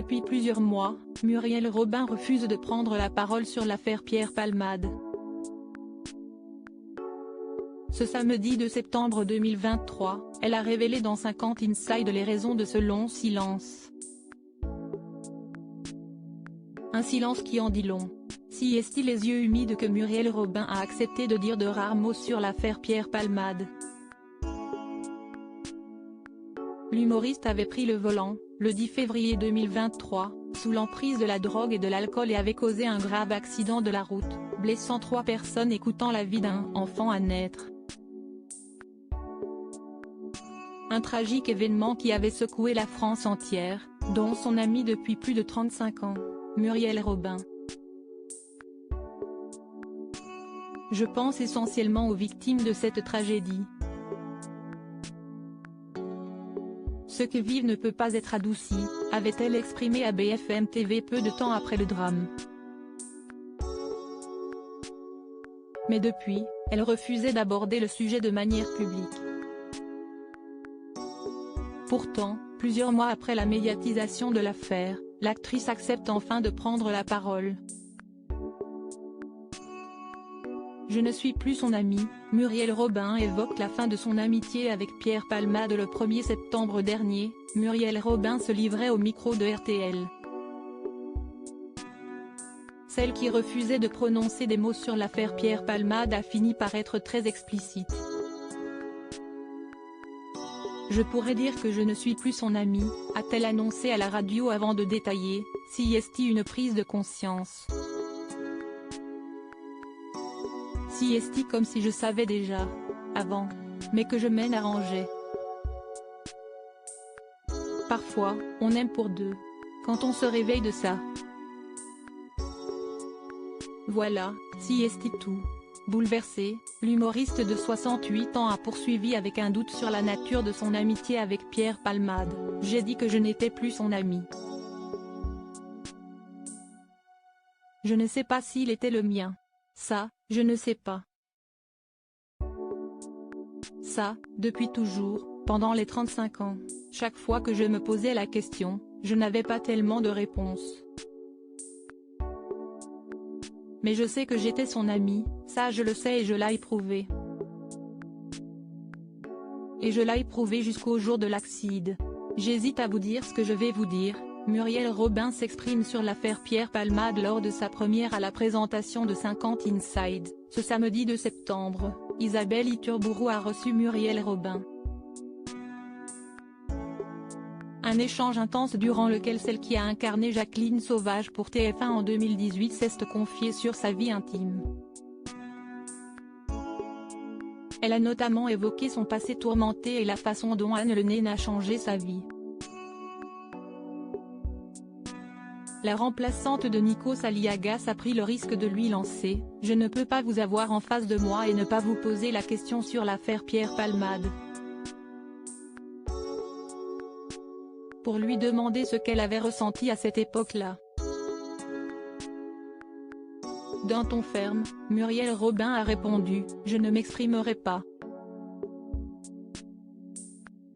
Depuis plusieurs mois, Muriel Robin refuse de prendre la parole sur l'affaire Pierre Palmade. Ce samedi 2 septembre 2023, elle a révélé dans 50 Inside les raisons de ce long silence. Un silence qui en dit long. Si est-il les yeux humides que Muriel Robin a accepté de dire de rares mots sur l'affaire Pierre Palmade. L'humoriste avait pris le volant, le 10 février 2023, sous l'emprise de la drogue et de l'alcool et avait causé un grave accident de la route, blessant 3 personnes et coûtant la vie d'un enfant à naître. Un tragique événement qui avait secoué la France entière, dont son amie depuis plus de 35 ans, Muriel Robin. Je pense essentiellement aux victimes de cette tragédie. Ce que vivent ne peut pas être adouci, avait-elle exprimé à BFM TV peu de temps après le drame. Mais depuis, elle refusait d'aborder le sujet de manière publique. Pourtant, plusieurs mois après la médiatisation de l'affaire, l'actrice accepte enfin de prendre la parole. Je ne suis plus son amie, Muriel Robin évoque la fin de son amitié avec Pierre Palmade le 1er septembre dernier, Muriel Robin se livrait au micro de RTL. Celle qui refusait de prononcer des mots sur l'affaire Pierre Palmade a fini par être très explicite. Je pourrais dire que je ne suis plus son amie, a-t-elle annoncé à la radio avant de détailler, si est-il une prise de conscience. Si est-il comme si je savais déjà, avant, mais que je m'en arrangeais. Parfois, on aime pour deux, quand on se réveille de ça. Voilà, si est tout. Bouleversé, l'humoriste de 68 ans a poursuivi avec un doute sur la nature de son amitié avec Pierre Palmade. J'ai dit que je n'étais plus son ami. Je ne sais pas s'il était le mien. Ça, je ne sais pas. Ça, depuis toujours, pendant les 35 ans, chaque fois que je me posais la question, je n'avais pas tellement de réponses. Mais je sais que j'étais son ami, ça je le sais et je l'ai éprouvé. Et je l'ai éprouvé jusqu'au jour de l'accident. J'hésite à vous dire ce que je vais vous dire. Muriel Robin s'exprime sur l'affaire Pierre Palmade lors de sa première à la présentation de 50 Inside. Ce samedi 2 septembre, Isabelle Iturburu a reçu Muriel Robin. Un échange intense durant lequel celle qui a incarné Jacqueline Sauvage pour TF1 en 2018 s'est confiée sur sa vie intime. Elle a notamment évoqué son passé tourmenté et la façon dont Anne Le Naine a changé sa vie. La remplaçante de Nikos Aliagas a pris le risque de lui lancer « Je ne peux pas vous avoir en face de moi et ne pas vous poser la question sur l'affaire Pierre Palmade ». Pour lui demander ce qu'elle avait ressenti à cette époque-là. D'un ton ferme, Muriel Robin a répondu « Je ne m'exprimerai pas ».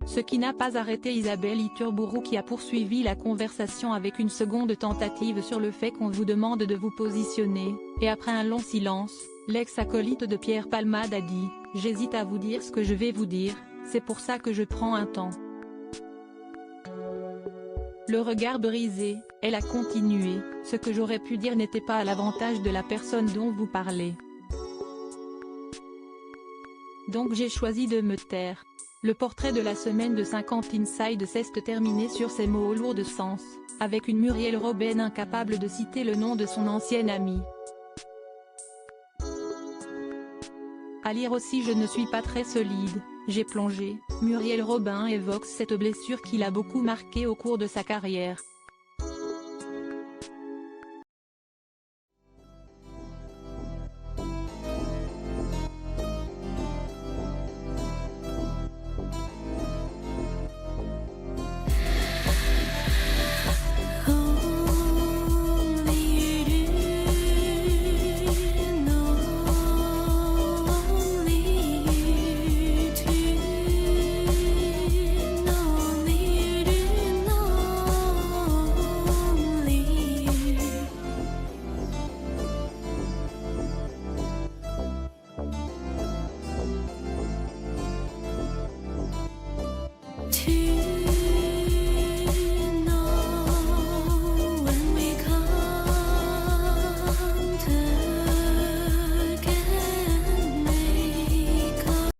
Ce qui n'a pas arrêté Isabelle Iturburu qui a poursuivi la conversation avec une seconde tentative sur le fait qu'on vous demande de vous positionner, et après un long silence, l'ex-acolyte de Pierre Palmade a dit « J'hésite à vous dire ce que je vais vous dire, c'est pour ça que je prends un temps ». Le regard brisé, elle a continué « Ce que j'aurais pu dire n'était pas à l'avantage de la personne dont vous parlez. Donc j'ai choisi de me taire ». Le portrait de la semaine de 50 Inside s'est terminé sur ces mots lourds de sens, avec une Muriel Robin incapable de citer le nom de son ancienne amie. À lire aussi « Je ne suis pas très solide, j'ai plongé ». Muriel Robin évoque cette blessure qui l'a beaucoup marquée au cours de sa carrière.